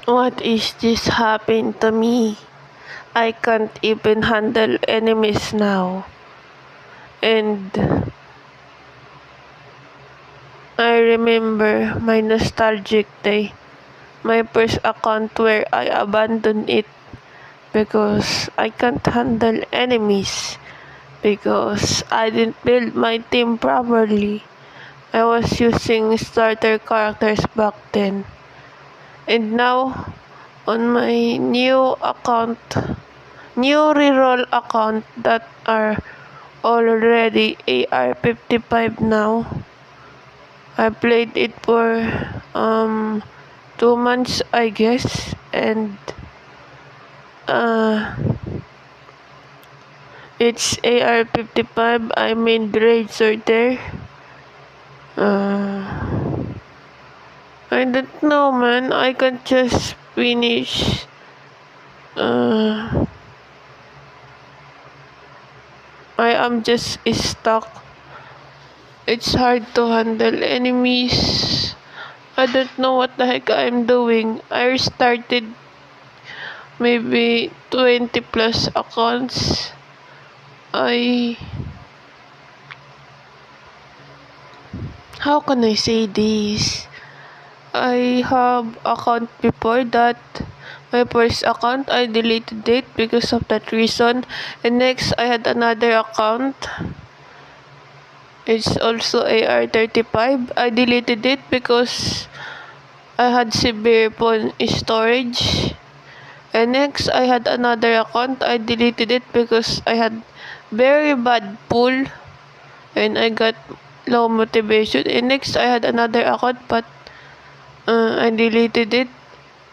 What is this happened to me? I can't even handle enemies now. And I remember my nostalgic day. My first account where I abandoned it because I can't handle enemies. Because I didn't build my team properly. I was using starter characters back then. And now, on my new reroll account that are already AR-55 now. I played it for 2 months, I guess, and uh, it's AR-55. I mean, Razor there. I don't know, man. I can just finish. I am just stuck. It's hard to handle enemies. I don't know what the heck I'm doing. I restarted maybe 20 plus accounts. How can I say this? I have account before that. My first account, I deleted it because of that reason. And next, I had another account. It's also AR-35. I deleted it because I had severe phone storage. And next, I had another account. I deleted it because I had very bad pull. And I got low motivation. And next, I had another account, but I deleted it.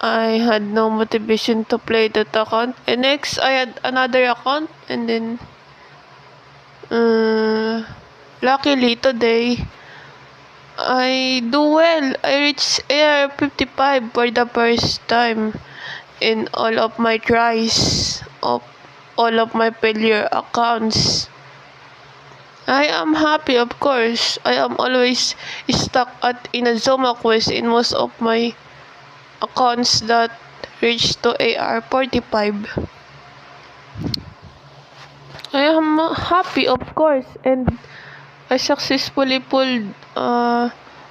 I had no motivation to play that account. And next, I had another account. And then, luckily today, I do well. I reached AR-55 for the first time in all of my tries of all of my failure accounts. I am happy, of course. I am always stuck at Inazuma Quest in most of my accounts that reach to AR-45. I am happy, of course, and I successfully pulled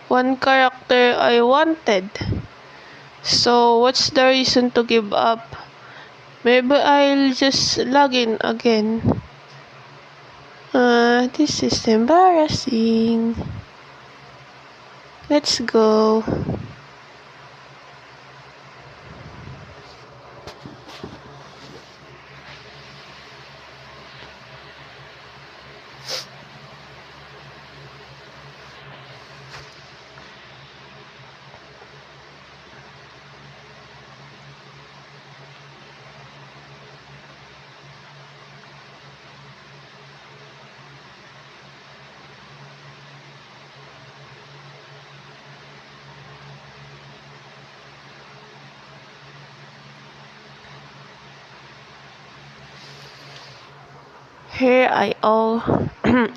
one character I wanted. So what's the reason to give up? Maybe I'll just log in again. This is embarrassing. Let's go. Here I oh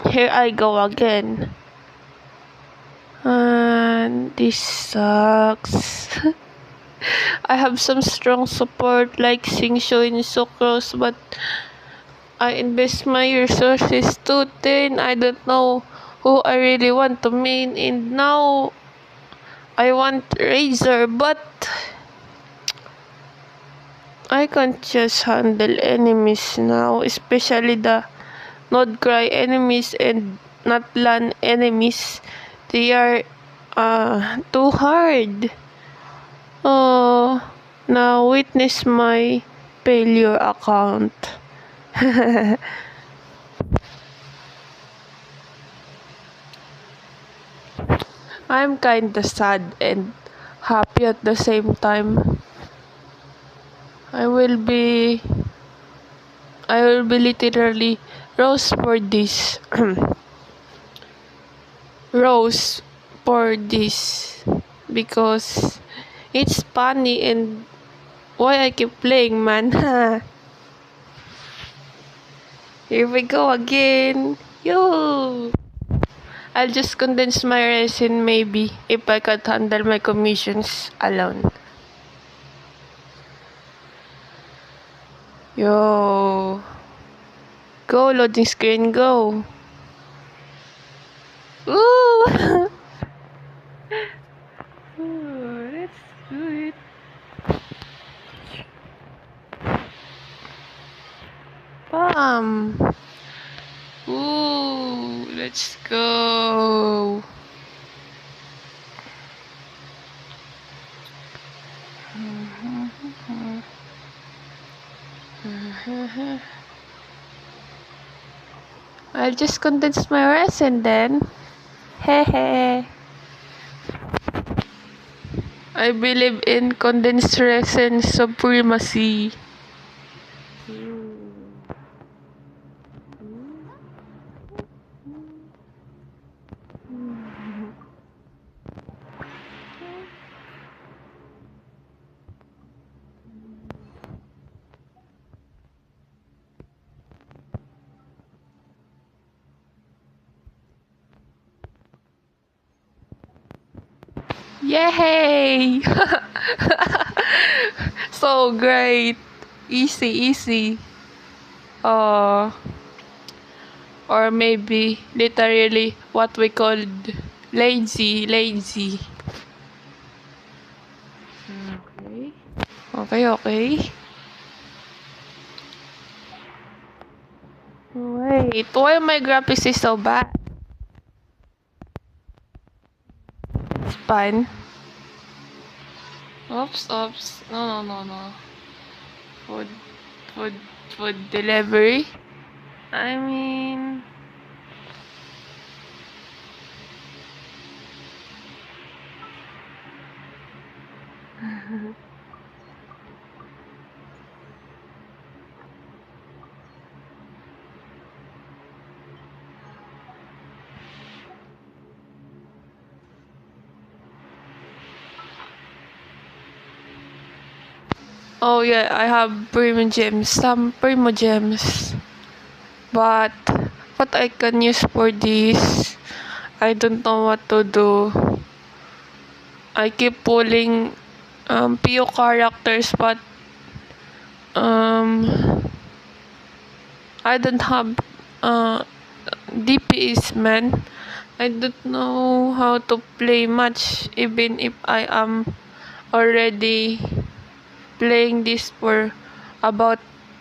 here I go again. And this sucks. I have some strong support like Xingqiu and Sucrose, but I invest my resources too thin. I don't know who I really want to main, and now I want Razor, but I can't just handle enemies now, especially the Nodcry enemies and Natlan enemies. They are too hard. Oh, now witness my failure account. I'm kinda sad and happy at the same time. I will be literally rose for this. Rose for this because it's funny and why I keep playing, man. Here we go again. Yo! I'll just condense my resin maybe if I can't handle my commissions alone. Yo. Go, loading screen, go. Ooh! Ooh, that's good. Bam. Ooh, let's go. I'll just condense my resin then. Hehe. I believe in condensed resin supremacy. Yay! So great. Easy, easy. Or maybe literally what we called lazy, lazy. Okay. Okay, okay. Wait, why my graphics is so bad? It's fine. Oops, oops. No, no, no, no. Food, food, food delivery. I mean... Oh yeah, I have Primo Gems, some Primo Gems. But what I can use for this, I don't know what to do. I keep pulling PO characters, but um I don't have DPS, man. I don't know how to play much, even if I am already playing this for about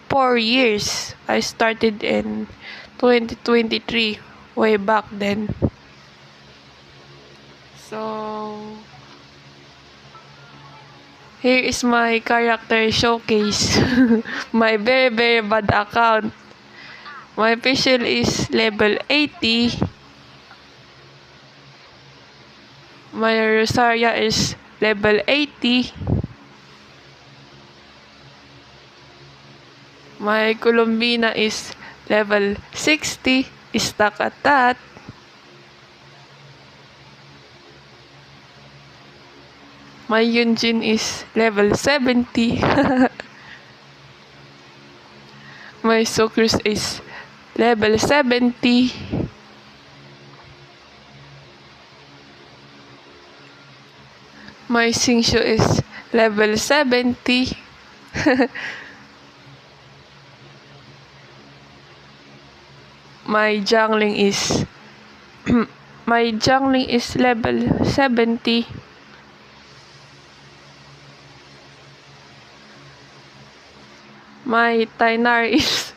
4 years. I started in 2023, way back then. So, here is my character showcase. My very, very bad account. My official is level 80. My Rosaria is level 80. My Colombina is level 60. Stuck at that. My Yunjin is level 70. My Socrus is level 70. My Xingqiu is level 70. My Jiangling is my Jiangling is level 70. My Tainar is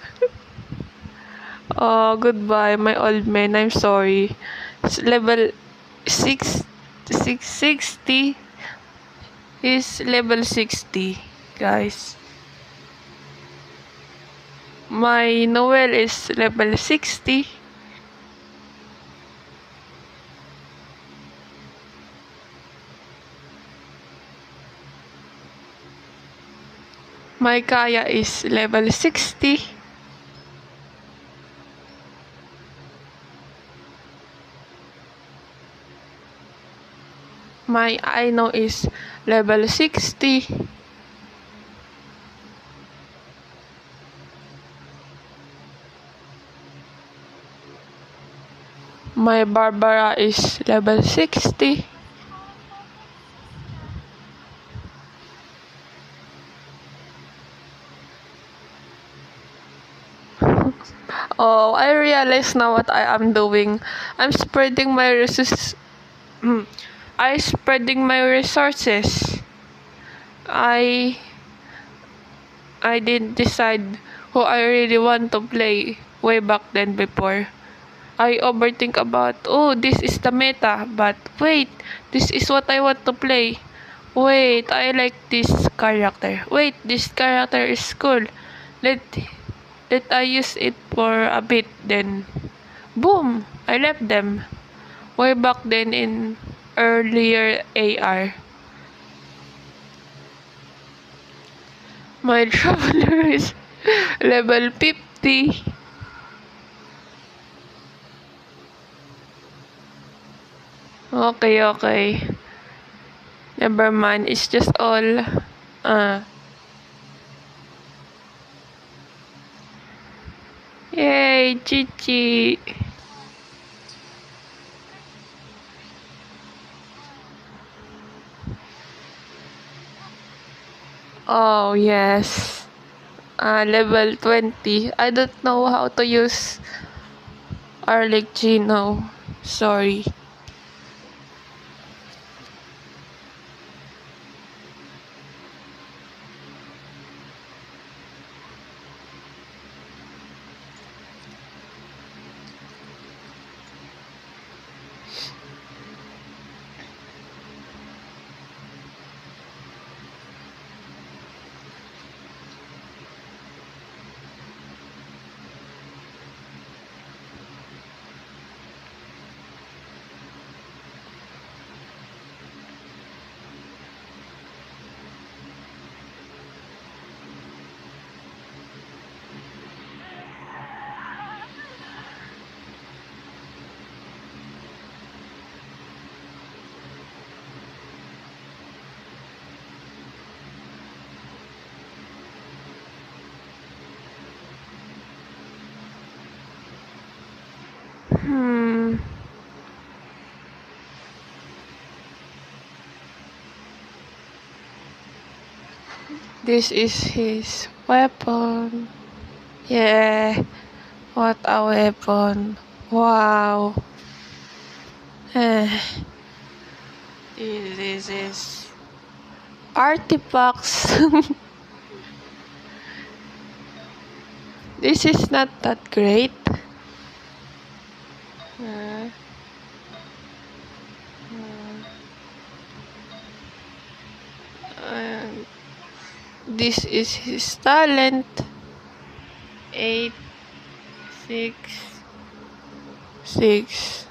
oh, goodbye, my old man. I'm sorry. It's level 660 is level 60, guys. My Noel is level 60. My Kaya is level 60. My Aino is level 60. My Barbara is level 60. Oh, I realize now what I am doing. I'm spreading my resources. I spreading my resources. I I didn't decide who I really want to play way back then before. I overthink about, oh, this is the meta, but wait, this is what I want to play. Wait, I like this character. Wait, this character is cool. Let let I use it for a bit, then boom, I left them. Way back then in earlier AR. My traveler is level 50. Okay, okay. Never mind. It's just all. Uh, Yay, Chichi. Oh, yes. Level 20. I don't know how to use Arlic Gino. Sorry. Hmm. This is his weapon. Yeah. What a weapon. Wow. Eh, this is artifacts. This is not that great. Uh, and this is his talent. 8, 6, 6.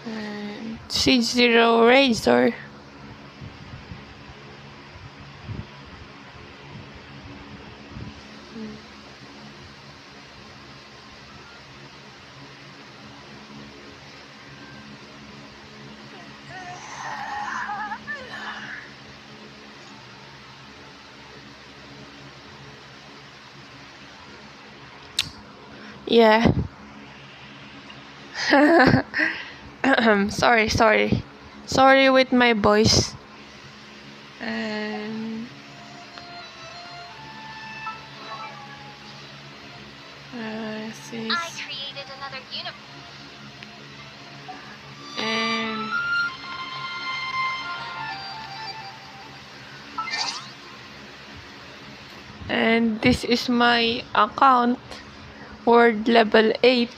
And C0 Razor. Yeah. Sorry, sorry. Sorry with my voice. And six, I created another universe. and this is my account, word level 8.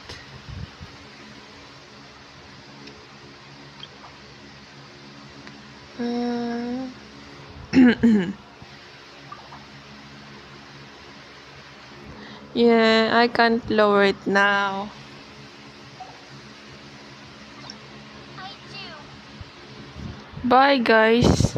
Uh, yeah, I can't lower it now. I do. Bye, guys.